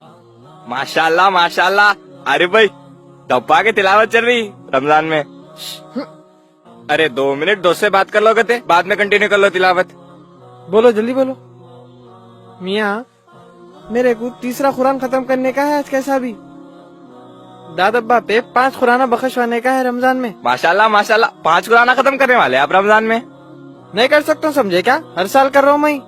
माशाल्लाह माशाल्लाह। अरे भाई डब्बा के तिलावत चल रही रमजान में। अरे 2 मिनट दोस्त से बात कर लो कहते, बाद में कंटिन्यू कर लो तिलावत। बोलो जल्दी बोलो। मियाँ मेरे को तीसरा कुरान खत्म करने का है आज कैसा भी। दादब्बा पे 5 कुराना बख्शवाने का है रमजान में। माशाल्लाह माशाल्लाह, 5 कुराना खत्म करने वाले आप रमजान में? नहीं कर सकता हूँ समझे क्या, हर साल कर रहा हूँ मैं।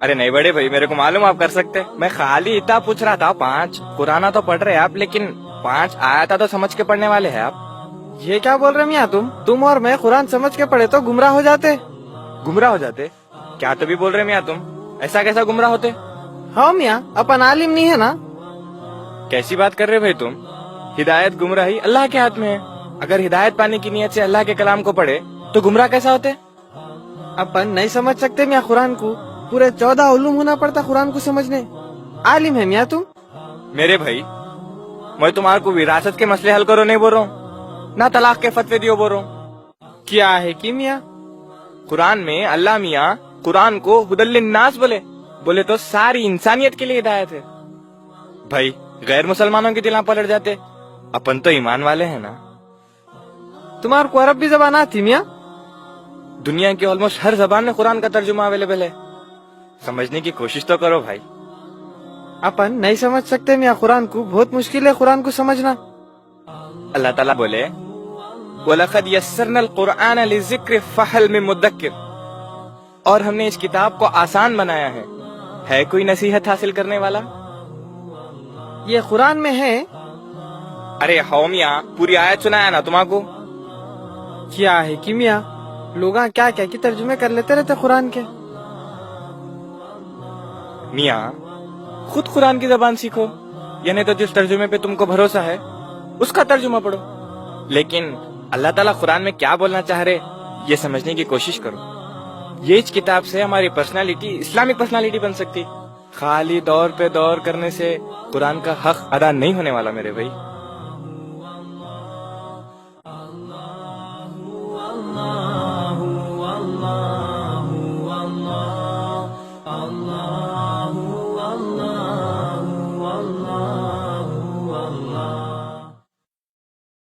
अरे नहीं बड़े भाई, मेरे को मालूम आप कर सकते। मैं खाली इतना पूछ रहा था, 5 कुराना तो पढ़ रहे हैं आप, लेकिन 5 आयता तो समझ के पढ़ने वाले हैं आप। ये क्या बोल रहे मियाँ तुम और मैं कुरान समझ के पढ़े तो गुमराह हो जाते। गुमराह हो जाते? क्या तो भी बोल रहे मियाँ तुम, ऐसा कैसा गुमराह होते? हाँ मियाँ अपन आलिम नहीं है ना। कैसी बात कर रहे भाई तुम? हिदायत गुमराही अल्लाह के हाथ में है। अगर हिदायत पाने की नियत से अल्लाह के कलाम को पढ़े तो गुमराह कैसा होते? अपन नहीं समझ सकते मियाँ कुरान को, पूरे 14 उलूम होना पड़ता कुरान को समझने। आलिम है मियाँ तुम। मेरे भाई मैं तुम्हारे को विरासत के मसले हल करो नहीं बोल रहा हूँ, ना तलाक के फतवे दियो बोल रहा हूँ। क्या है कि मियाँ कुरान में अल्लाह मियाँ कुरान को हुदल्लिन्नास बोले तो सारी इंसानियत के लिए हिदायत है। भाई गैर मुसलमानों की दिलां पलट जाते, अपन तो ईमान वाले हैं ना। तुम्हारे को अरबी जबान आती मियाँ? दुनिया की ऑलमोस्ट हर जबान में कुरान का तर्जुमा अवेलेबल है, समझने की कोशिश तो करो भाई। अपन नहीं समझ सकते मियाँ कुरान को, बहुत मुश्किल है कुरान को समझना। अल्लाह ताला बोले वलक़द यस्सरनल कुरआन लिज़िक्र फहल मिन मुद्दक्किर, और हमने इस किताब को आसान बनाया है कोई नसीहत हासिल करने वाला? ये कुरान में है? अरे हो मियाँ, पूरी आयत सुनाया ना तुम्हाको। क्या है कि मियाँ लोग क्या क्या की तर्जुमे कर लेते रहते कुरान के। मियाँ खुद कुरान की जबान सीखो, यानी तो जिस तर्जुमे पे तुमको भरोसा है उसका तर्जुमा पढ़ो। लेकिन अल्लाह ताला कुरान में क्या बोलना चाह रहे ये समझने की कोशिश करो। ये इस किताब से हमारी पर्सनालिटी इस्लामिक पर्सनालिटी बन सकती। खाली दौर पे दौर करने से कुरान का हक अदा नहीं होने वाला मेरे भाई।